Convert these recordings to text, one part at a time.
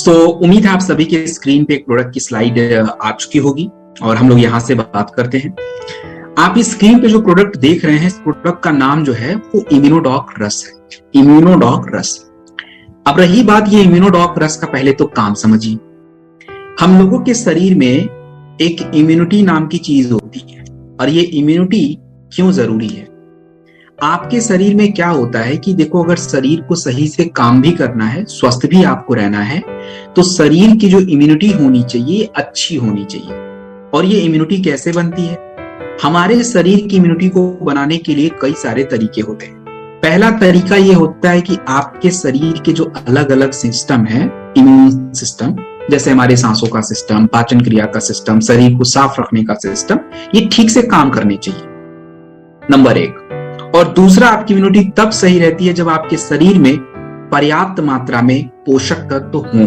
तो उम्मीद है आप सभी के स्क्रीन पे एक प्रोडक्ट की स्लाइड आ चुकी होगी और हम लोग यहाँ से बात करते हैं। आप इस स्क्रीन पे जो प्रोडक्ट देख रहे हैं, इस प्रोडक्ट का नाम जो है वो इम्यूनोडॉक रस है, इम्यूनोडॉक रस। अब रही बात ये इम्यूनोडॉक रस का, पहले तो काम समझिए। हम लोगों के शरीर में एक इम्यूनिटी नाम की चीज होती है और ये इम्यूनिटी क्यों जरूरी है। आपके शरीर में क्या होता है कि देखो, अगर शरीर को सही से काम भी करना है, स्वस्थ भी आपको रहना है, तो शरीर की जो इम्यूनिटी होनी चाहिए अच्छी होनी चाहिए। और ये इम्यूनिटी कैसे बनती है? हमारे शरीर की इम्यूनिटी को बनाने के लिए कई सारे तरीके होते हैं। पहला तरीका ये होता है कि आपके शरीर के जो अलग अलग सिस्टम है, इम्यून सिस्टम, जैसे हमारे सांसों का सिस्टम, पाचन क्रिया का सिस्टम, शरीर को साफ रखने का सिस्टम, ये ठीक से काम करने चाहिए, नंबर एक। और दूसरा, आपकी इम्यूनिटी तब सही रहती है जब आपके शरीर में पर्याप्त मात्रा में पोषक तत्व हों।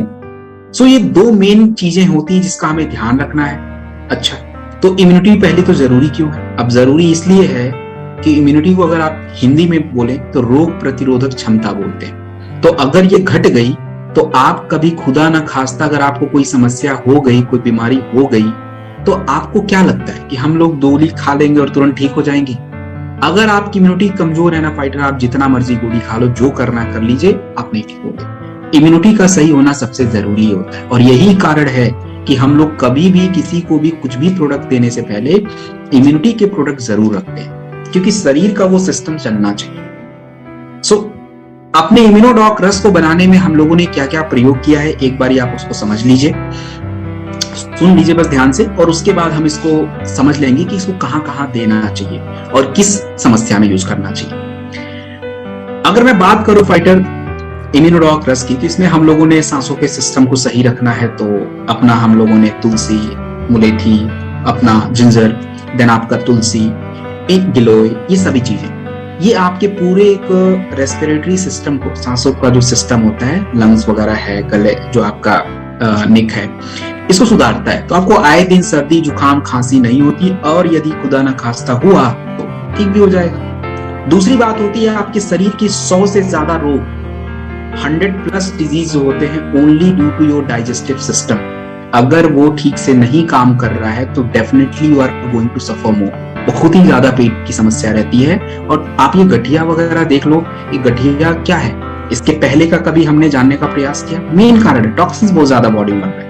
सो ये दो मेन चीजें होती हैं जिसका हमें ध्यान रखना है। अच्छा, तो इम्यूनिटी पहले तो जरूरी क्यों है? अब जरूरी इसलिए है कि इम्यूनिटी को अगर आप हिंदी में बोले तो रोग प्रतिरोधक क्षमता बोलते हैं। तो अगर ये घट गई तो आप कभी खुदा ना खास्ता अगर आपको कोई समस्या हो गई, कोई बीमारी हो गई, तो आपको क्या लगता है कि हम लोग गोली खा लेंगे और तुरंत ठीक हो जाएंगे? अगर आपकी इम्यूनिटी कमजोर है ना फाइटर, आप जितना मर्जी गोली खा लो, जो करना कर लीजिए, आप नहीं ठीक होंगे। इम्यूनिटी का सही होना सबसे जरूरी होता है और यही कारण है कि हम लोग कभी भी किसी को भी कुछ भी प्रोडक्ट देने से पहले इम्यूनिटी के प्रोडक्ट जरूर रखते हैं, क्योंकि शरीर का वो सिस्टम चलना चाहिए। सो अपने इम्यूनोडॉक रस को बनाने में हम लोगों ने क्या क्या प्रयोग किया है, एक बार आप उसको समझ लीजिए, सुन लीजिए बस ध्यान से, और उसके बाद हम इसको समझ लेंगे कि इसको कहां कहां देना चाहिए और किस समस्या में यूज करना चाहिए। अगर मैं बात करूं फाइटर इम्यूनोडॉक रस की, तो इसमें हम लोगों ने सांसों के सिस्टम को सही रखना है, तो अपना हम लोगों ने तुलसी, मुलेठी, अपना जिंजर, देन आपका तुलसी, एक गिलोय, ये सभी चीजें, ये आपके पूरे एक रेस्पिरेटरी सिस्टम को, सांसों का जो सिस्टम होता है, लंग्स वगैरह है, गले, जो आपका निक है, इसको सुधारता है। तो आपको आए दिन सर्दी, जुकाम, खांसी नहीं होती और यदि खुदा ना खास्ता हुआ तो ठीक भी हो जाएगा। दूसरी बात होती है आपके शरीर की 100 से ज्यादा रोग, 100+ डिजीज होते हैं only due to your digestive system. अगर वो ठीक से नहीं काम कर रहा है तो definitely you are going to suffer more. बहुत ही ज्यादा पेट की समस्या रहती है। और आप ये गठिया वगैरह देख लो, ये गठिया क्या है, इसके पहले का कभी हमने जानने का प्रयास किया? मेन कारण है टॉक्सिन्स बहुत ज्यादा बॉडी में बन रहे हैं।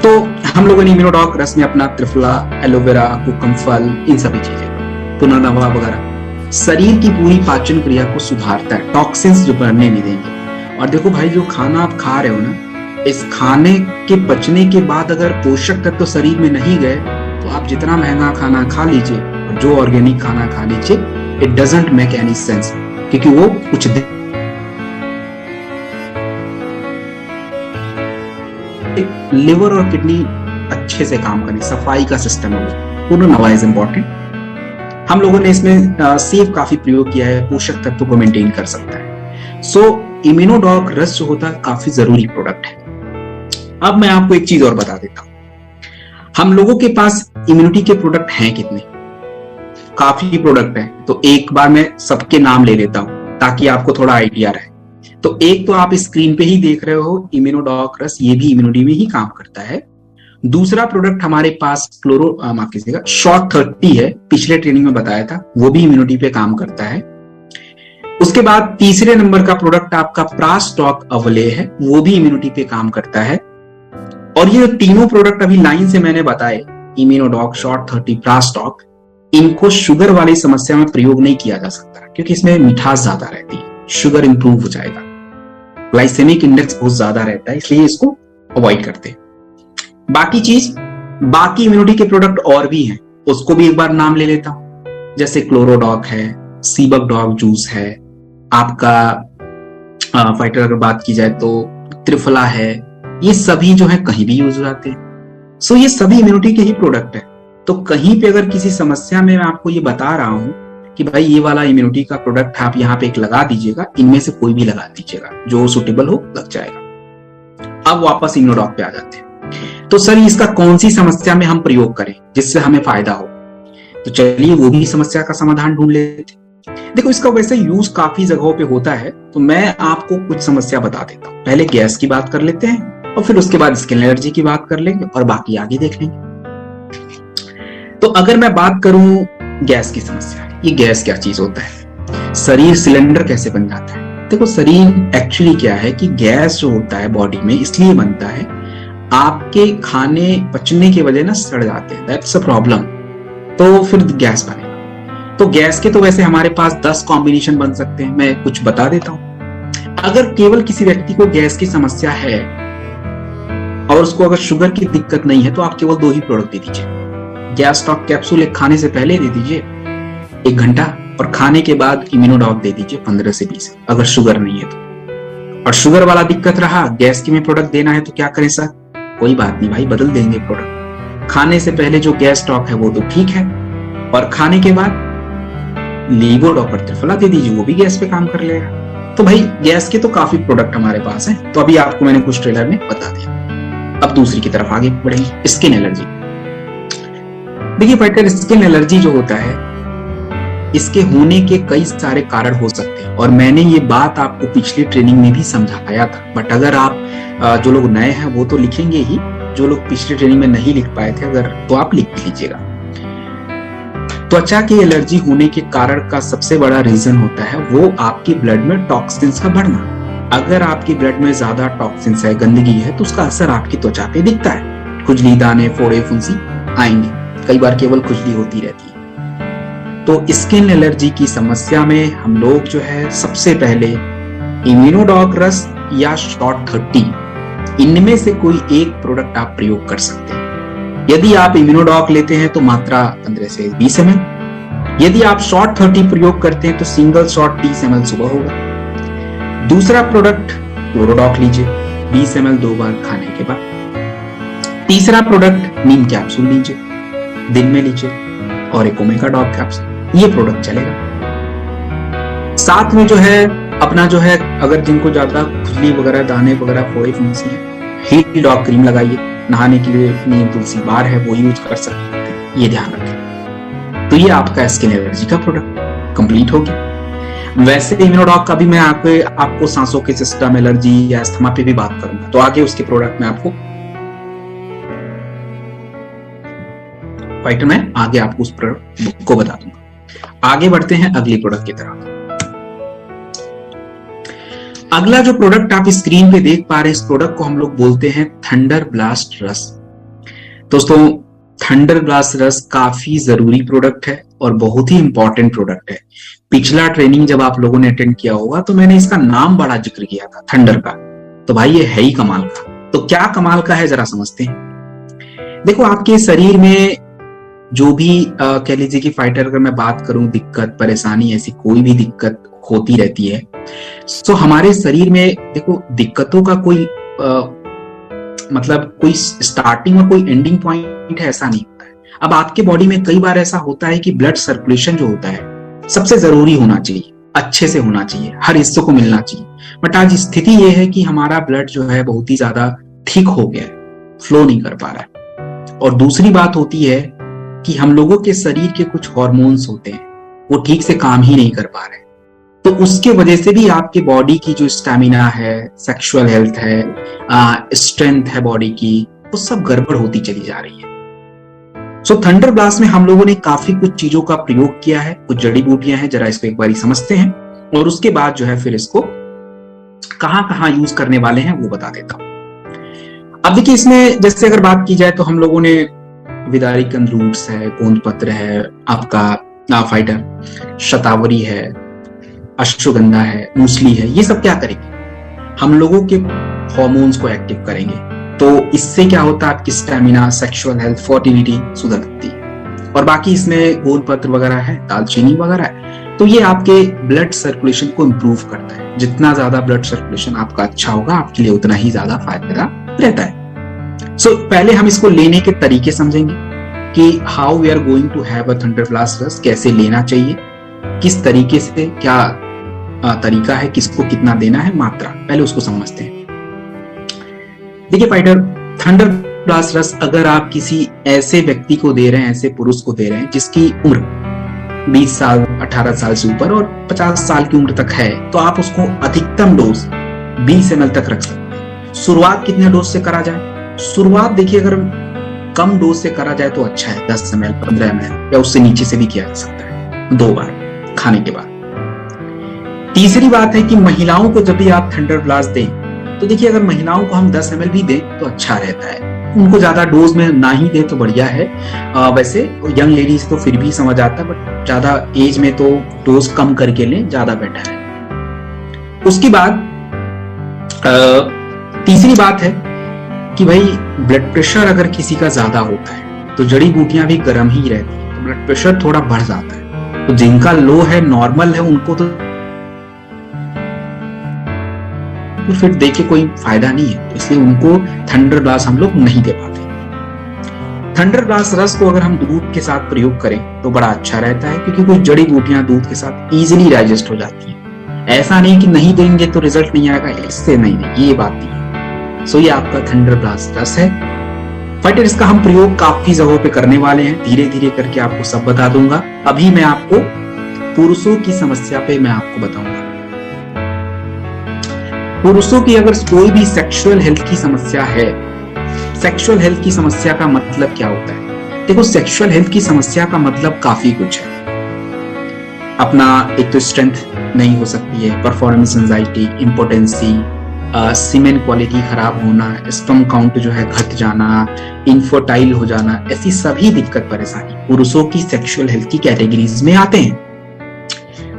तो हम लोगों ने इम्यूनोडॉक रस में अपना त्रिफला, एलोवेरा, कुकुम फल, इन सभी चीजें, पुनर्नवा वगैरह, शरीर की पूरी पाचन क्रिया को सुधारता है, टॉक्सिन्स जो बनने नहीं देंगे। और देखो भाई, जो खाना आप खा रहे हो ना, इस खाने के पचने के बाद अगर पोषक तत्व तो शरीर में नहीं गए तो आप जितना महंगा खाना खा लीजिए और जो ऑर्गेनिक खाना खा लीजिए, it doesn't make any sense, क्योंकि वो कुछ लिवर और किडनी अच्छे से काम करें, सफाई का सिस्टम है, पुनर्नवा इज इंपॉर्टेंट। हम लोगों ने इसमें सेव काफी प्रयोग किया है, पोषक तत्व को मेंटेन कर सकता है। सो इम्यूनोडॉक रस जो होता है काफी जरूरी प्रोडक्ट है। अब मैं आपको एक चीज और बता देता हूं, हम लोगों के पास इम्यूनिटी के प्रोडक्ट हैं कितने? काफी प्रोडक्ट है, तो एक बार मैं सबके नाम ले लेता हूं ताकि आपको थोड़ा आइडिया रहे। तो एक तो आप स्क्रीन पे ही देख रहे हो इम्यूनोडॉक रस, ये भी इम्यूनिटी में ही काम करता है। दूसरा प्रोडक्ट हमारे पास माफ कीजिएगा, शॉर्ट 30 है, पिछले ट्रेनिंग में बताया था, वो भी इम्यूनिटी पे काम करता है। उसके बाद तीसरे नंबर का प्रोडक्ट आपका प्रास्टॉक अवले है, वो भी इम्यूनिटी पे काम करता है। और ये तीनों प्रोडक्ट अभी लाइन से मैंने बताए, इम्यूनोडॉक, शॉर्ट 30, प्रास्टॉक, इनको शुगर वाली समस्या में प्रयोग नहीं किया जा सकता क्योंकि इसमें मिठास ज्यादा रहती है, शुगर इंप्रूव हो जाएगा, ग्लाइसेमिक इंडेक्स बहुत ज्यादा रहता है, इसलिए इसको अवॉइड करते हैं। बाकी इम्यूनिटी के प्रोडक्ट और भी हैं, उसको भी एक बार नाम ले लेता हूं, जैसे क्लोरोडॉक है, सीबक डॉग जूस है, आपका फाइटर अगर बात की जाए तो त्रिफला है, ये सभी जो है कहीं भी यूज हो जाते हैं। सो ये सभी इम्यूनिटी के ही प्रोडक्ट है। तो कहीं पे अगर किसी समस्या में मैं आपको ये बता रहा हूं कि भाई ये वाला इम्यूनिटी का प्रोडक्ट आप यहाँ पे एक लगा दीजिएगा, इनमें से कोई भी लगा दीजिएगा, जो सुटेबल हो लग जाएगा। अब वापस इम्यूनोडॉक पे आ जाते हैं। तो सर इसका कौन सी समस्या में हम प्रयोग करें जिससे हमें फायदा हो? तो चलिए वो भी समस्या का समाधान ढूंढ लेते हैं। देखो इसका वैसे यूज काफी जगहों पे होता है, तो मैं आपको कुछ समस्या बता देता हूँ। पहले गैस की बात कर लेते हैं और फिर उसके बाद स्किन एलर्जी की बात कर लेंगे और बाकी आगे देख लेंगे। तो अगर मैं बात करूं गैस की समस्या, ये गैस क्या चीज होता है, शरीर सिलेंडर कैसे बन जाता है। देखो शरीर एक्चुअली क्या है कि गैस जो होता है बॉडी में इसलिए बनता है, आपके खाने पचने की वजह ना सड़ जाते हैं, दैट्स अ प्रॉब्लम, तो फिर गैस बनेगा। तो गैस के तो वैसे हमारे पास 10 कॉम्बिनेशन बन सकते हैं, मैं कुछ बता देता हूं। अगर केवल किसी व्यक्ति को गैस की समस्या है और उसको अगर शुगर की दिक्कत नहीं है तो आप केवल 2 ही प्रोडक्ट दे दीजिए। गैस टॉक कैप्सूल एक खाने से पहले दे दीजिए 1 घंटा, और खाने के बाद इम्यूनोडॉक दे दीजिए 15 से 20, अगर शुगर नहीं है तो। और शुगर वाला दिक्कत रहा, गैस की में प्रोडक्ट देना है तो क्या करें सर, कोई बात नहीं भाई, बदल देंगे प्रोडक्ट। खाने से पहले जो गैस टॉक है वो तो ठीक है, और खाने के बाद लीवोडॉक और त्रिफला दे दीजिए, वो भी गैस पे काम कर लेगा। तो भाई गैस के तो काफी प्रोडक्ट हमारे पास हैं, तो अभी आपको मैंने कुछ ट्रेलर में बता दिया। अब दूसरी की तरफ आगे बढ़ेंगे, स्किन एलर्जी। देखिए फाइटर, स्किन एलर्जी जो होता है इसके होने के कई सारे कारण हो सकते हैं, और मैंने ये बात आपको पिछली ट्रेनिंग में भी समझाया था। बट अगर आप जो लोग नए हैं वो तो लिखेंगे ही, जो लोग पिछली ट्रेनिंग में नहीं लिख पाए थे अगर, तो आप लिख लीजिएगा। त्वचा की एलर्जी होने के कारण का सबसे बड़ा रीजन होता है वो आपकी ब्लड में टॉक्सिन्स का बढ़ना। अगर आपकी ब्लड में ज्यादा टॉक्सिन्स है, गंदगी है, तो उसका असर आपकी त्वचा पे दिखता है। खुजली, दाने, फोड़े, फुंसी आएंगे, कई बार केवल खुजली होती रहती है। तो स्किन एलर्जी की समस्या में हम लोग जो है सबसे पहले इम्यूनोडॉक रस या शॉर्ट 30, इनमें से कोई एक प्रोडक्ट आप प्रयोग कर सकते हैं। यदि आप इम्यूनोडॉक लेते हैं तो मात्रा 15 से 20 ml, यदि आप शॉर्ट 30 प्रयोग करते हैं तो सिंगल शॉट 30 ml सुबह होगा। दूसरा प्रोडक्ट क्लोरोडॉक लीजिए 20 ml 2 बार खाने के बाद। तीसरा प्रोडक्ट नीम कैप्सूल लीजिए, दिन में लीजिए, और एक ओमेगा डॉग कैप्सूल, ये प्रोडक्ट चलेगा। साथ में जो है अपना जो है, अगर जिनको ज्यादा खुजली वगैरह, दाने वगैरह, फोड़े फुंसी है, हीट डॉग क्रीम लगाइए। नहाने के लिए नीम तुलसी बार है वो यूज कर सकते हैं, ये ध्यान रखें। तो ये आपका स्किन एलर्जी का प्रोडक्ट कंप्लीट हो गया। वैसे इम्यूनोडॉक का भी मैं आपको सांसों के सिस्टम, एलर्जी या अस्थमा पे भी बात करूंगा, तो आगे उसके प्रोडक्ट में आपको फाइटर में आगे आपको उस प्रोडक्ट को बता दूंगा। आगे बढ़ते हैं अगली प्रोडक्ट की तरफ। अगला जो प्रोडक्ट आप स्क्रीन पे देख पा रहे हैं, इस प्रोडक्ट को हम लोग बोलते हैं थंडर ब्लास्ट रस। दोस्तों थंडर ब्लास्ट रस काफी जरूरी प्रोडक्ट है और बहुत ही इंपॉर्टेंट प्रोडक्ट है। पिछला ट्रेनिंग जब आप लोगों ने अटेंड किया होगा तो मैंने इसका नाम बड़ा जिक्र किया था, थंडर का। तो भाई ये है ही कमाल का। तो क्या कमाल का है जरा समझते हैं। देखो आपके शरीर में जो भी कह लीजिए कि फाइटर, अगर मैं बात करूं दिक्कत, परेशानी, ऐसी कोई भी दिक्कत होती रहती है, तो हमारे शरीर में देखो दिक्कतों का कोई मतलब कोई स्टार्टिंग और कोई एंडिंग पॉइंट है, ऐसा नहीं होता है। अब आपके बॉडी में कई बार ऐसा होता है कि ब्लड सर्कुलेशन जो होता है सबसे जरूरी होना चाहिए, अच्छे से होना चाहिए, हर हिस्से को मिलना चाहिए। बट आज स्थिति ये है कि हमारा ब्लड जो है बहुत ही ज्यादा थिक हो गया है, फ्लो नहीं कर पा रहा है। और दूसरी बात होती है कि हम लोगों के शरीर के कुछ हार्मोन्स होते हैं वो ठीक से काम ही नहीं कर पा रहे, तो उसके वजह से भी आपके बॉडी की जो स्टैमिना है, सेक्सुअल हेल्थ है, स्ट्रेंथ है बॉडी की, वो सब गड़बड़ होती चली जा रही है। सो थंडर ब्लास्ट में हम लोगों ने काफी कुछ चीजों का प्रयोग किया है, कुछ जड़ी बूटियां हैं, जरा इसको एक बार समझते हैं और उसके बाद जो है फिर इसको कहां कहां यूज करने वाले हैं वो बता देता हूं। अब देखिए इसमें जैसे अगर बात की जाए तो हम लोगों ने विदारिकन रूट्स है, गोंद पत्र है, आपका फाइटर, शतावरी है, अश्वगंधा है, मूसली है, ये सब क्या करेंगे, हम लोगों के हार्मोन्स को एक्टिव करेंगे। तो इससे क्या होता है, आपकी स्टैमिना, सेक्सुअल हेल्थ, फर्टिलिटी सुधरती है। और बाकी इसमें गोंद पत्र वगैरह है, दालचीनी वगैरह है, तो ये आपके ब्लड सर्कुलेशन को इंप्रूव करता है। जितना ज्यादा ब्लड सर्कुलेशन आपका अच्छा होगा, आपके लिए उतना ही ज्यादा फायदा रहता है। सो पहले हम इसको लेने के तरीके समझेंगे कि how we are going to have a thunder blast रस, कैसे लेना चाहिए, किस तरीके से, क्या तरीका है, किसको कितना देना है, मात्रा, पहले उसको समझते हैं। देखिए फाइटर, थंडर ब्लास्ट रस अगर आप किसी ऐसे व्यक्ति को दे रहे हैं, ऐसे पुरुष को दे रहे हैं जिसकी उम्र 20 साल 18 साल से ऊपर और 50 साल की उम्र तक है तो आप उसको अधिकतम डोज 20 ml तक रख सकते हैं। शुरुआत कितने डोज से करा जाए? शुरुआत देखिए अगर कम डोज से करा जाए तो अच्छा है, 10 ml 15 ml या उससे नीचे से भी किया जा सकता है 2 बार खाने के बाद। तीसरी बात है कि महिलाओं को जब भी आप थंडर ब्लास्ट दें तो देखिए अगर महिलाओं को हम 10 ml भी दें तो अच्छा रहता है, उनको ज्यादा डोज में ना ही दे तो बढ़िया है। वैसे यंग लेडीज तो फिर भी समझ आता है, बट ज्यादा एज में तो डोज कम करके लें, ज्यादा बेटर है। उसके बाद तीसरी बात है कि भाई ब्लड प्रेशर अगर किसी का ज्यादा होता है तो जड़ी बूटियां भी गर्म ही रहती है तो ब्लड प्रेशर थोड़ा बढ़ जाता है। तो जिनका लो है, नॉर्मल है, उनको तो फिर देके कोई फायदा नहीं है, तो इसलिए उनको थंडर ब्लास्ट हम लोग नहीं दे पाते। थंडर ब्लास्ट रस को अगर हम दूध के साथ प्रयोग करें तो बड़ा अच्छा रहता है, क्योंकि कुछ जड़ी बूटियां दूध के साथ इजीली डाइजेस्ट हो जाती हैं। ऐसा नहीं कि नहीं देंगे तो रिजल्ट नहीं आएगा, इससे नहीं, ये बात नहीं है। सो ये आपका थंडर ब्लास्ट रस है। फाइटर इसका हम प्रयोग काफी जगहों पे करने वाले हैं, धीरे धीरे करके आपको सब बता दूंगा। अभी मैं आपको पुरुषों की समस्या पे मैं आपको बताऊंगा। पुरुषों की अगर कोई भी सेक्सुअल हेल्थ की समस्या है, सेक्सुअल हेल्थ की समस्या का मतलब क्या होता है? देखो, सेक्सुअल हेल्थ की समस्या का मतलब काफी कुछ है। अपना एक तो स्ट्रेंथ नहीं हो सकती है, परफॉर्मेंस एंजाइटी, इंपोटेंसी, सीमेन क्वालिटी खराब होना, स्पर्म काउंट जो है घट जाना, इनफर्टाइल हो जाना, ऐसी सभी दिक्कत परेशानी पुरुषों की सेक्सुअल हेल्थ की कैटेगरीज में आते हैं।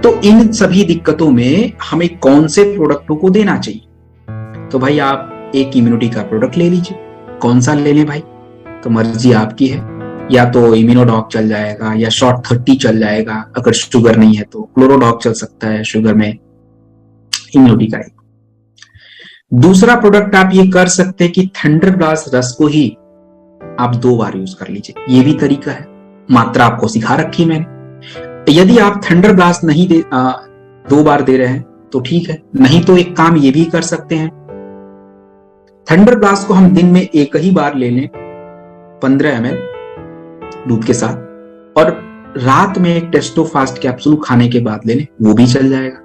तो इन सभी दिक्कतों में हमें कौन से प्रोडक्टों को देना चाहिए? तो भाई आप एक इम्यूनिटी का प्रोडक्ट ले लीजिए। कौन सा ले लें भाई? तो मर्जी आपकी है, या तो इम्यूनोडॉक चल जाएगा या शॉर्ट 30 चल जाएगा। अगर शुगर नहीं है तो क्लोरोडॉक चल सकता है शुगर में, इम्यूनिटी का एक। दूसरा प्रोडक्ट आप ये कर सकते हैं कि थंडर ब्लास्ट रस को ही आप 2 बार यूज कर लीजिए। ये भी तरीका है, मात्रा आपको सिखा रखी मैंने। यदि आप थंडर ब्लास्ट नहीं 2 बार दे रहे हैं तो ठीक है, नहीं तो एक काम ये भी कर सकते हैं, थंडर ब्लास्ट को हम दिन में एक ही बार ले लें 15 ml दूध के साथ, और रात में एक टेस्टोफास्ट कैप्सूल खाने के बाद ले लें, वो भी चल जाएगा।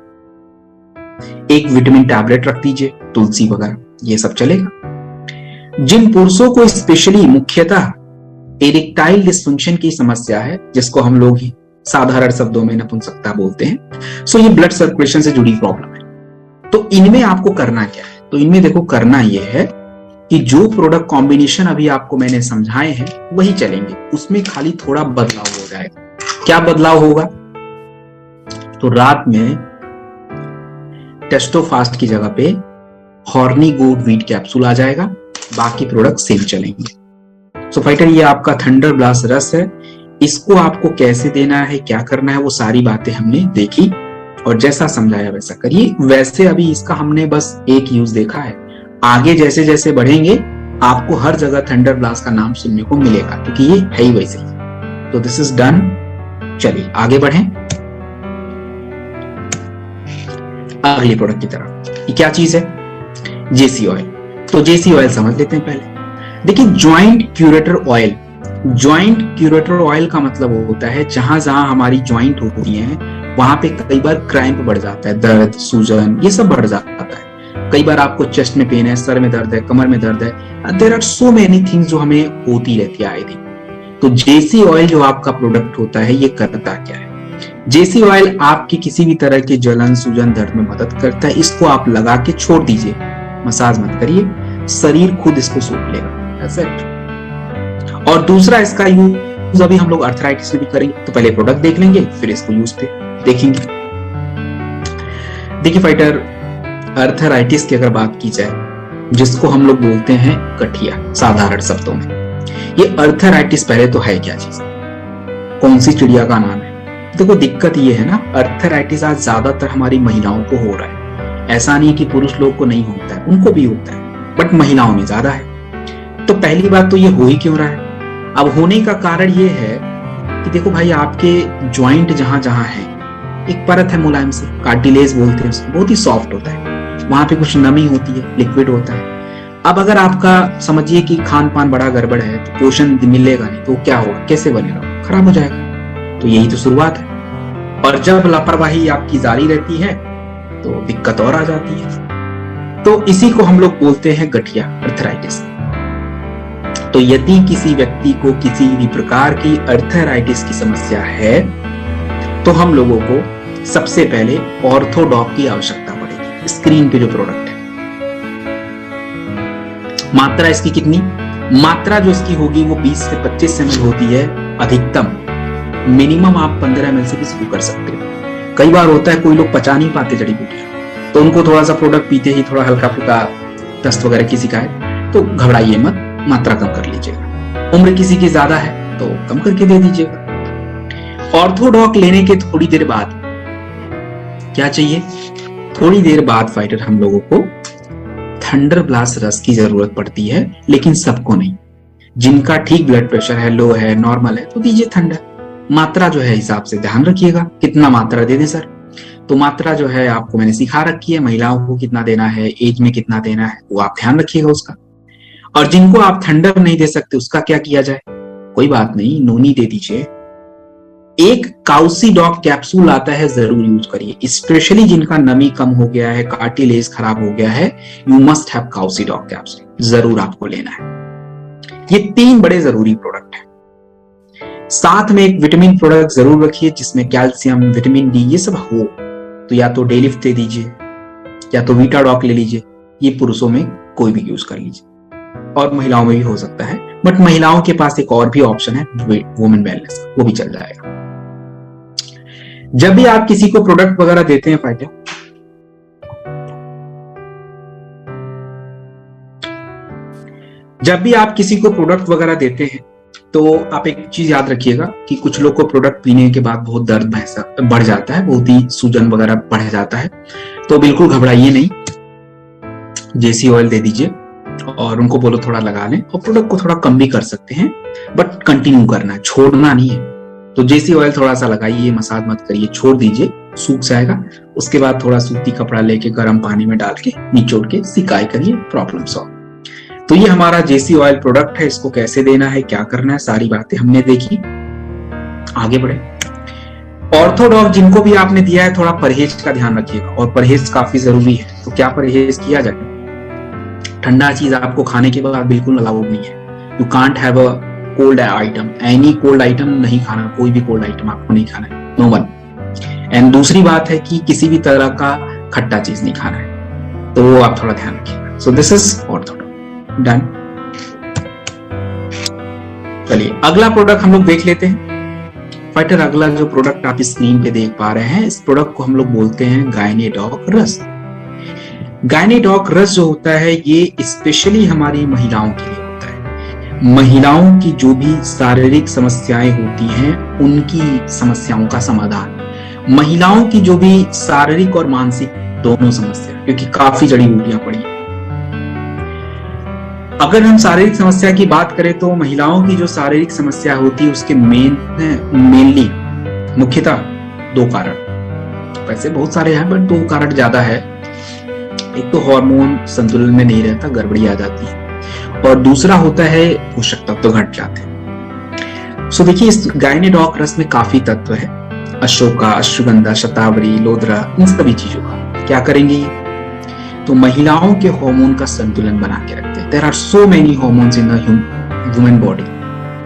एक विटामिन टैबलेट रख दीजिए, तुलसी वगैरह, ये सब चलेगा। जिन पुरुषों को स्पेशली मुख्यतः इरेक्टाइल डिसफंक्शन की समस्या है, जिसको हम लोग ही साधारण शब्दों में नपुंसकता बोलते हैं, सो ये ब्लड सर्कुलेशन से जुड़ी प्रॉब्लम है। तो इनमें आपको करना क्या है? तो इनमें देखो, करना यह है कि जो प्रोडक्ट कॉम्बिनेशन अभी आपको मैंने समझाए हैं वही चलेंगे, उसमें खाली थोड़ा बदलाव हो जाएगा। क्या बदलाव होगा? तो रात में टेस्टोफास्ट की जगह पे हॉर्नी गोट वीट कैप्सूल आ जाएगा, बाकी प्रोडक्ट सेम चलेंगे। सो फाइटर, ये आपका थंडर ब्लास्ट रस है। इसको आपको कैसे देना है, क्या करना है, वो सारी बातें हमने देखी और जैसा समझाया वैसा करिए। वैसे अभी इसका हमने बस एक यूज देखा है, आगे जैसे जैसे बढ़ेंगे आपको हर जगह थंडर ब्लास्ट का नाम सुनने को मिलेगा, क्योंकि ये है ही वैसे ही। तो दिस इज डन। चलिए आगे बढ़ें अगले प्रोडक्ट की तरफ। ये क्या चीज है? जेसी ऑयल। तो जेसी ऑयल समझ लेते हैं पहले। देखिए, joint curator oil, joint curator oil का मतलब होता है जहां जहां हमारी ज्वाइंट होती हैं वहां पे कई बार क्रैम्प बढ़ जाता है, दर्द, सूजन, ये सब बढ़ जाता है। कई बार आपको चेस्ट में पेन है, सर में दर्द है, कमर में दर्द है, there are so many things जो हमें होती रहती है आए दिन। तो जेसी ऑयल जो आपका प्रोडक्ट होता है, ये करता क्या है? जेसी ऑयल आपकी किसी भी तरह के जलन, सूजन, दर्द में मदद करता है। इसको आप लगा के छोड़ दीजिए, मसाज मत करिए, शरीर खुद इसको सूख लेगा। That's it। और दूसरा इसका यूज अभी हम लोग अर्थराइटिस में भी करेंगे, तो पहले प्रोडक्ट देख लेंगे फिर इसको यूज पे देखेंगे। देखिए फाइटर, अर्थराइटिस की अगर बात की जाए, जिसको हम लोग बोलते हैं गठिया साधारण शब्दों में, ये अर्थराइटिस पहले तो है क्या चीज? कौन सी चिड़िया का नाम है? देखो, दिक्कत ये है ना, अर्थराइटिस आज ज्यादातर हमारी महिलाओं को हो रहा है। ऐसा नहीं कि पुरुष लोग को नहीं होता है, उनको भी होता है, बट महिलाओं में ज्यादा है। तो पहली बात तो ये हो ही क्यों रहा है? अब होने का कारण ये है कि देखो भाई, आपके ज्वाइंट जहां जहां है, एक परत है मुलायम से, कार्टिलेज बोलते हैं उसको, बहुत ही सॉफ्ट होता है, वहां पे कुछ नमी होती है, लिक्विड होता है। अब अगर आपका समझिए कि खान पान बड़ा गड़बड़ है तो पोषण मिलेगा नहीं, तो क्या होगा? कैसे बनेगा? खराब हो जाएगा। तो यही तो शुरुआत है। और जब लापरवाही आपकी जारी रहती है तो दिक्कत और आ जाती है। तो इसी को हम लोग बोलते हैं गठिया अर्थराइटिस। तो यदि किसी व्यक्ति को किसी भी प्रकार की अर्थराइटिस की समस्या है तो हम लोगों को सबसे पहले ऑर्थोडॉक की आवश्यकता पड़ेगी। स्क्रीन पे जो प्रोडक्ट है, मात्रा इसकी कितनी, मात्रा जो इसकी होगी वो 20 से 25 ml होती है अधिकतम। मिनिमम आप 15 ml से भी शुरू कर सकते हो। कई बार होता है कोई लोग पचा नहीं पाते जड़ी बूटियां, तो उनको थोड़ा सा प्रोडक्ट पीते ही थोड़ा हल्का फुल्का दस्त वगैरह की शिकायत, तो घबराइए मत, मात्रा कम कर लीजिएगा। उम्र किसी की ज्यादा है तो कम करके दे दीजिएगा। ऑर्थोडॉक लेने के थोड़ी देर बाद क्या चाहिए, थोड़ी देर बाद फाइटर हम लोगों को थंडर ब्लास्ट रस की जरूरत पड़ती है, लेकिन सबको नहीं। जिनका ठीक ब्लड प्रेशर है, लो है, नॉर्मल है, तो दीजिए थंडर। मात्रा जो है हिसाब से ध्यान रखिएगा, कितना मात्रा दे दें सर। तो मात्रा जो है आपको मैंने सिखा रखी है, महिलाओं को कितना देना है, एज में कितना देना है, वो आप ध्यान रखिएगा उसका। और जिनको आप थंडर नहीं दे सकते उसका क्या किया जाए, कोई बात नहीं, नोनी दे दीजिए। एक काउसीडॉक कैप्सूल आता है, जरूर यूज करिए। स्पेशली जिनका नमी कम हो गया है, कार्टिलेज खराब हो गया है, यू मस्ट हैव काउसीडॉक कैप्सूल, जरूर आपको लेना है। ये 3 बड़े जरूरी प्रोडक्ट हैं। साथ में एक विटामिन प्रोडक्ट जरूर रखिए जिसमें कैल्शियम, विटामिन डी ये सब हो। तो या तो डेलिफ्ट दे दीजिए या तो वीटाडॉक ले लीजिए। ये पुरुषों में कोई भी यूज कर लीजिए और महिलाओं में भी हो सकता है, बट महिलाओं के पास एक और भी ऑप्शन है वुमेन वेलनेस, वो भी चल जाएगा। जब भी आप किसी को प्रोडक्ट वगैरह देते हैं फाइटर, जब भी आप किसी को प्रोडक्ट वगैरह देते हैं तो आप एक चीज याद रखिएगा कि कुछ लोग को प्रोडक्ट पीने के बाद बहुत दर्द बढ़ जाता है, बहुत ही सूजन वगैरह बढ़ जाता है। तो बिल्कुल घबराइए नहीं, जेसी ऑयल दे दीजिए और उनको बोलो थोड़ा लगा लें, और प्रोडक्ट को थोड़ा कम भी कर सकते हैं, बट कंटिन्यू करना है, छोड़ना नहीं है। तो जेसी ऑयल थोड़ा सा लगाइए, मसाज मत करिए, छोड़ दीजिए, सूख जाएगा। उसके बाद थोड़ा सूती कपड़ा लेके गर्म पानी में डाल के निचोड़ के सिकाई करिए, प्रॉब्लम सॉल्व। तो ये हमारा जेसी ऑयल प्रोडक्ट है, इसको कैसे देना है, क्या करना है, सारी बातें हमने देखी। आगे बढ़े। ऑर्थोडॉक जिनको भी आपने दिया है, थोड़ा परहेज का ध्यान रखिएगा, और परहेज काफी जरूरी है। तो क्या परहेज किया जाए, ठंडा चीज आपको खाने के बाद बिल्कुल अलाउड नहीं है। You can't have a cold item, any cold item नहीं खाना, कोई भी कोल्ड आइटम आपको नहीं खाना है, नो वन। एंड दूसरी बात है कि किसी भी तरह का खट्टा चीज नहीं खाना है, तो वो आप थोड़ा ध्यान रखिएगा। So this is orthodox done. चलिए अगला प्रोडक्ट हम लोग देख लेते हैं। फाइटर अगला जो प्रोडक्ट आप स्क्रीन पे देख पा रहे हैं, इस प्रोडक्ट को हम लोग बोलते हैं गायनेडॉक रस। गायनेडॉक रस जो होता है ये स्पेशली हमारी महिलाओं के लिए होता है। महिलाओं की जो भी शारीरिक समस्याएं होती हैं उनकी समस्याओं का समाधान, महिलाओं की जो भी शारीरिक और मानसिक दोनों समस्या, क्योंकि काफी जड़ी बूटियां पड़ी हैं। अगर हम शारीरिक समस्या की बात करें तो महिलाओं की जो शारीरिक समस्या होती है उसके मेनली मुख्यतः 2 कारण, वैसे बहुत सारे हैं बट 2 कारण ज्यादा है। एक तो हार्मोन संतुलन में नहीं रहता, गड़बड़ी आ जाती है, और दूसरा होता है पोषक तत्व घट जाते हैं। सो देखिए इस गायनेडॉक रस में काफी तत्व है, अशोका, अश्वगंधा, शतावरी, लोदरा, इन सभी चीजों का क्या करेंगे, तो महिलाओं के हार्मोन का संतुलन बना के रखते हैं। There are so many hormones in the human body,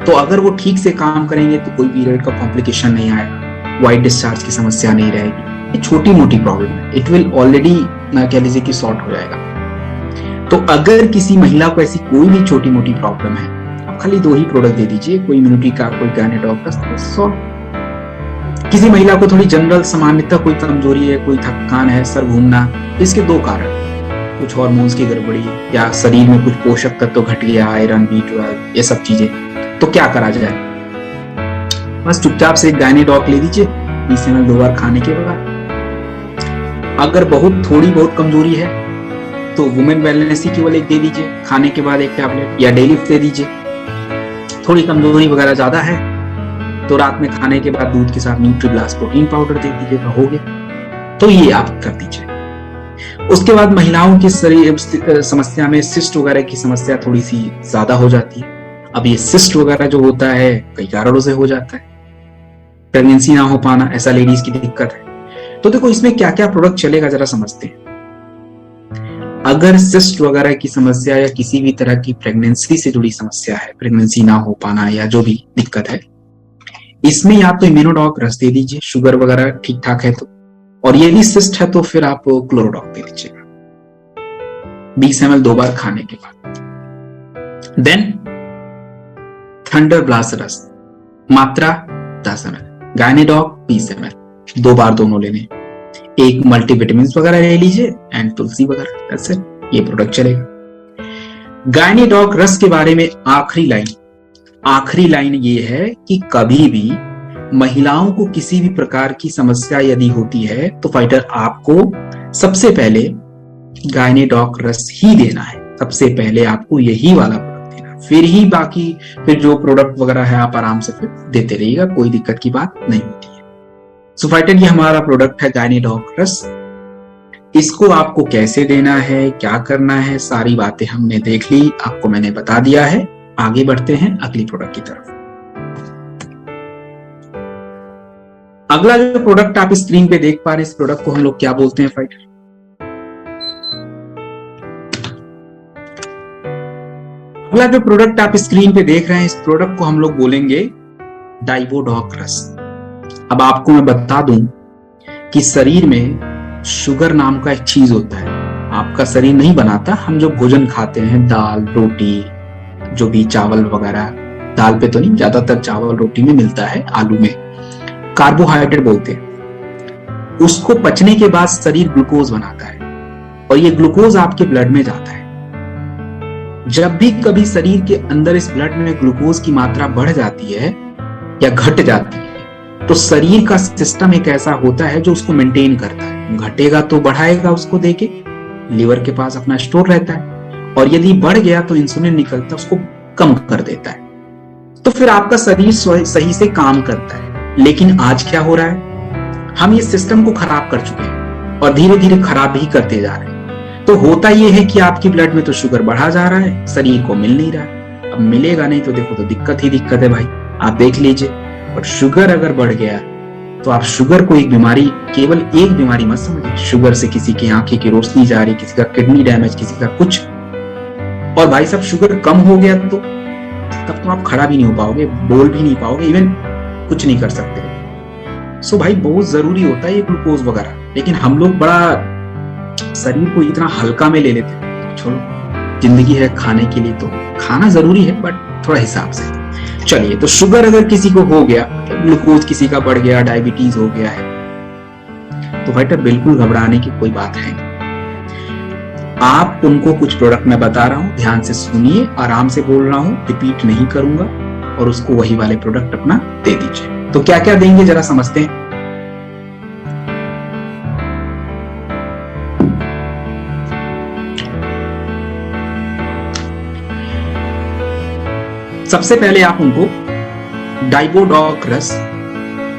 तो अगर वो ठीक से काम करेंगे तो कोई पीरियड का कॉम्प्लिकेशन नहीं आएगा, व्हाइट डिस्चार्ज की समस्या नहीं रहेगी। ये छोटी मोटी प्रॉब्लम है, इट विल ऑलरेडी कह लीजिए कि सॉर्ट हो जाएगा। तो अगर किसी महिला को ऐसी कोई भी छोटी मोटी प्रॉब्लम है, आप खाली 2 ही प्रोडक्ट दे दीजिए, कोई इम्यूनिटी का, कोई गायनेडॉक का, सॉर्ट। किसी महिला को थोड़ी जनरल सामान्यतः कोई कमजोरी है, कोई थकान है, सर घूमना, इसके 2 कारण, कुछ हार्मोन्स की गड़बड़ी या शरीर में कुछ पोषक तत्व घट गया, आयरन, B12, ये सब चीजें, तो क्या करा जाए, बस चुपचाप से एक गायनेडॉक ले दीजिए 20 ml 2 बार खाने के बाद। अगर थोड़ी बहुत कमजोरी है तो वुमेन वेलनेस केवल एक दे दीजिए खाने के बाद, एक टैबलेट, या डेली दे दीजिए। थोड़ी कमजोरी वगैरह ज्यादा है तो रात में खाने के बाद दूध के साथ न्यूट्रीब्लास्ट प्रोटीन पाउडर दे दीजिएगा, हो गया। तो ये आप कर दीजिए। उसके बाद महिलाओं की शरीर समस्या में सिस्ट वगैरह की समस्या थोड़ी सी ज्यादा हो जाती है। अब ये सिस्ट वगैरह जो होता है कई कारणों से हो जाता है, प्रेगनेंसी ना हो पाना, ऐसा लेडीज की दिक्कत है। तो देखो इसमें क्या क्या प्रोडक्ट चलेगा जरा समझते हैं। अगर सिस्ट वगैरह की समस्या या किसी भी तरह की प्रेगनेंसी से जुड़ी समस्या है, प्रेगनेंसी ना हो पाना या जो भी दिक्कत है, इसमें या तो इम्यूनोडॉक रस दे दीजिए, शुगर वगैरह ठीक ठाक है तो, और यदि सिस्ट है तो फिर आप क्लोरोडॉक दे दीजिएगा 20 ml 2 बार खाने के बाद। देन थंडर ब्लास्ट रस मात्रा 10 ml, गायनेडॉक 20 ml 2 बार दोनों लेने, एक मल्टीविटामिन वगैरह ले लीजिए एंड तुलसी वगैरह, दैट्स इट, ये प्रोडक्ट चलेगा। गायनेडॉक रस के बारे में आखिरी लाइन ये है कि कभी भी महिलाओं को किसी भी प्रकार की समस्या यदि होती है तो फाइटर आपको सबसे पहले गायनेडॉक रस ही देना है, सबसे पहले आपको यही वाला प्रोडक्ट देना, फिर ही बाकी फिर जो प्रोडक्ट वगैरह है आप आराम से फिर देते रहिएगा, कोई दिक्कत की बात नहीं होती है। सो फाइटर ये हमारा प्रोडक्ट है गायनेडॉक रस। इसको आपको कैसे देना है, क्या करना है, सारी बातें हमने देख ली, आपको मैंने बता दिया है। आगे बढ़ते हैं अगली प्रोडक्ट की तरफ। अगला जो प्रोडक्ट आप स्क्रीन पे देख पा रहे हैं, इस प्रोडक्ट को हम लोग क्या बोलते हैं फाइटर? अगला जो प्रोडक्ट आप स्क्रीन पे देख रहे हैं, इस प्रोडक्ट को हम लोग बोलेंगे डाइबोडॉक रस। अब आपको मैं बता दूं कि शरीर में शुगर नाम का एक चीज होता है, आपका शरीर नहीं बनाता। हम जो भोजन खाते हैं, दाल रोटी, जो भी चावल वगैरह, दाल पे तो नहीं, ज्यादातर चावल रोटी में मिलता है, आलू में कार्बोहाइड्रेट बोलते हैं। उसको पचने के बाद शरीर ग्लूकोज बनाता है और ये ग्लूकोज आपके ब्लड में जाता है। जब भी कभी शरीर के अंदर इस ब्लड में ग्लूकोज की मात्रा बढ़ जाती है या घट जाती है तो शरीर का सिस्टम एक ऐसा होता है जो उसको मेंटेन करता है। घटेगा तो बढ़ाएगा उसको देके, लीवर के पास अपना स्टोर रहता है, और यदि बढ़ गया तो इंसुलिन निकलता उसको कम कर देता है, तो फिर आपका शरीर सही से काम करता है। लेकिन आज क्या हो रहा है, हम ये सिस्टम को खराब कर चुके हैं और धीरे धीरे खराब ही करते जा रहे हैं। तो होता ये है कि आपकी ब्लड में तो शुगर बढ़ा जा रहा है, शरीर को मिल नहीं रहा है। अब मिलेगा नहीं तो देखो तो दिक्कत ही दिक्कत है भाई, आप देख लीजिए। और शुगर अगर बढ़ गया तो आप शुगर को एक बीमारी, केवल एक बीमारी मत समझिए। शुगर से किसी की आंखें की रोशनी जा रही, किसी का किडनी डैमेज, किसी का कुछ। और भाई साहब शुगर कम हो गया तो तब तो आप खड़ा भी नहीं हो पाओगे, बोल भी नहीं पाओगे, इवन कुछ नहीं कर सकते। सो भाई बहुत जरूरी होता है ये ग्लूकोज वगैरह, लेकिन हम लोग बड़ा शरीर को इतना हल्का में ले लेते हैं। छोड़ो, जिंदगी है खाने के लिए, तो खाना जरूरी है बट थोड़ा हिसाब से। चलिए, तो शुगर अगर किसी को हो गया, ग्लूकोज किसी का बढ़ गया, डायबिटीज हो गया है, तो भाई बिल्कुल घबराने की कोई बात है नहीं। आप उनको कुछ प्रोडक्ट मैं बता रहा हूं, ध्यान से सुनिए, आराम से बोल रहा हूं, रिपीट नहीं करूंगा, और उसको वही वाले प्रोडक्ट अपना दे दीजिए। तो क्या क्या देंगे जरा समझते हैं। सबसे पहले आप उनको डाइबोडॉक रस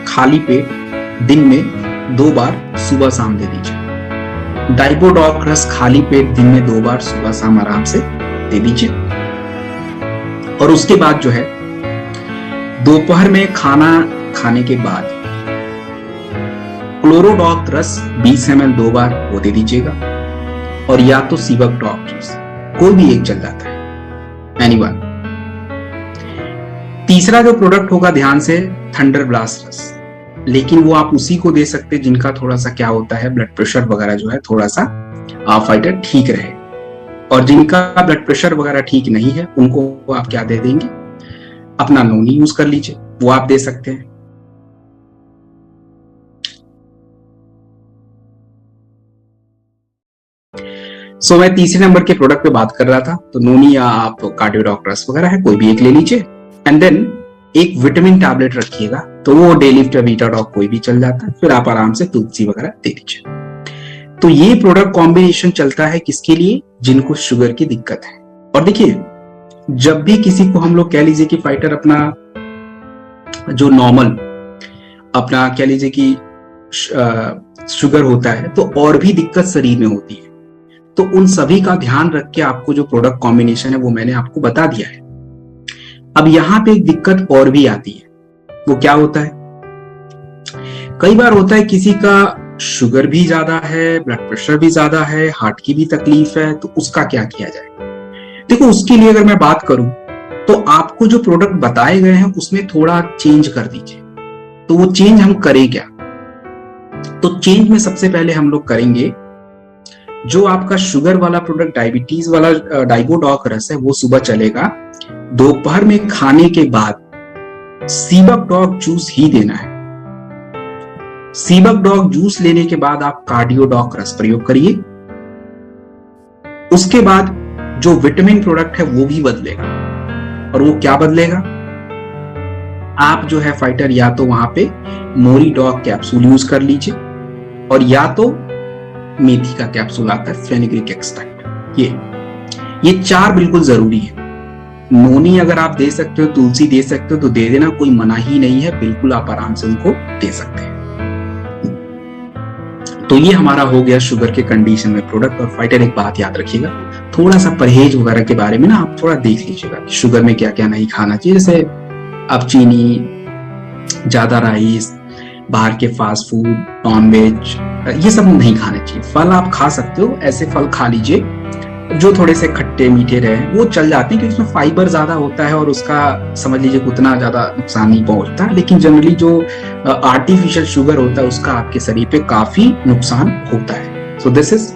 खाली पेट दिन में 2 बार सुबह शाम दे दीजिए। डाइबोडॉक रस खाली पेट दिन में 2 बार सुबह शाम आराम से दे दीजिए। और उसके बाद जो है दोपहर में खाना खाने के बाद क्लोरोडॉक रस 20 ml 2 बार वो दे दीजिएगा, और या तो सीवकडॉक रस, कोई भी एक चल जाता है, एनीवन। तीसरा जो प्रोडक्ट होगा ध्यान से, थंडर ब्लास्ट रस, लेकिन वो आप उसी को दे सकते हैं जिनका थोड़ा सा क्या होता है, ब्लड प्रेशर वगैरह जो है थोड़ा सा फाइटर ठीक रहे। और जिनका ब्लड प्रेशर वगैरह ठीक नहीं है उनको आप क्या दे देंगे, अपना नोनी यूज कर लीजिए, वो आप दे सकते हैं। सो मैं तीसरे नंबर के प्रोडक्ट पे बात कर रहा था, तो नोनी या आप कार्डियोडॉक रस वगैरह है, कोई भी एक ले लीजिए। एंड देन एक विटामिन टैबलेट रखिएगा, तो वो डेलिफ्ट या वीटाडॉक कोई भी चल जाता है, फिर आप आराम से तुलसी वगैरह दे दीजिए। तो ये प्रोडक्ट कॉम्बिनेशन चलता है किसके लिए, जिनको शुगर की दिक्कत है। और देखिए, जब भी किसी को हम लोग कह लीजिए कि फाइटर अपना जो नॉर्मल अपना कह लीजिए कि शुगर होता है, तो और भी दिक्कत शरीर में होती है, तो उन सभी का ध्यान रख के आपको जो प्रोडक्ट कॉम्बिनेशन है वो मैंने आपको बता दिया है। अब यहां पे एक दिक्कत और भी आती है, वो क्या होता है, कई बार होता है किसी का शुगर भी ज्यादा है, ब्लड प्रेशर भी ज्यादा है, हार्ट की भी तकलीफ है, तो उसका क्या किया जाए? देखो, उसके लिए अगर मैं बात करूं तो आपको जो प्रोडक्ट बताए गए हैं उसमें थोड़ा चेंज कर दीजिए। तो वो चेंज हम करें क्या? तो चेंज में सबसे पहले हम लोग करेंगे, जो आपका शुगर वाला प्रोडक्ट, डायबिटीज वाला डाइबोडॉक रस है, वो सुबह चलेगा। दोपहर में खाने के बाद सीबक डॉग जूस ही देना है। सीबक डॉग जूस लेने के बाद आप कार्डियोडॉक रस प्रयोग करिए। उसके बाद जो विटामिन प्रोडक्ट है वो भी बदलेगा। और वो क्या बदलेगा? आप जो है फाइटर, या तो वहां पे मोरी डॉग कैप्सूल यूज कर लीजिए, और या तो मेथी का कैप्सूल आता है, फेनिग्रिक एक्सट्रैक्ट। ये 4 बिल्कुल जरूरी है। नोनी अगर आप दे सकते हो, तुलसी दे सकते हो तो दे देना, कोई मना ही नहीं है, बिल्कुल आप आराम से उनको दे सकते हैं। तो ये हमारा हो गया शुगर के कंडीशन में प्रोडक्ट। और फाइटर, एक बात याद रखिएगा, थोड़ा सा परहेज वगैरह के बारे में ना आप थोड़ा देख लीजिएगा कि शुगर में क्या क्या नहीं खाना चाहिए। जैसे अब चीनी, ज्यादा राइस, बाहर के फास्ट फूड, नॉनवेज, ये सब नहीं खाने चाहिए। फल आप खा सकते हो, ऐसे फल खा लीजिए जो थोड़े से खट्टे मीठे रहे, वो चल जाते हैं क्योंकि उसमें फाइबर ज्यादा होता है और उसका समझ लीजिए उतना ज्यादा नुकसान नहीं पहुंचता। लेकिन जनरली जो आर्टिफिशियल शुगर होता है उसका आपके शरीर पे काफी नुकसान होता है। So this is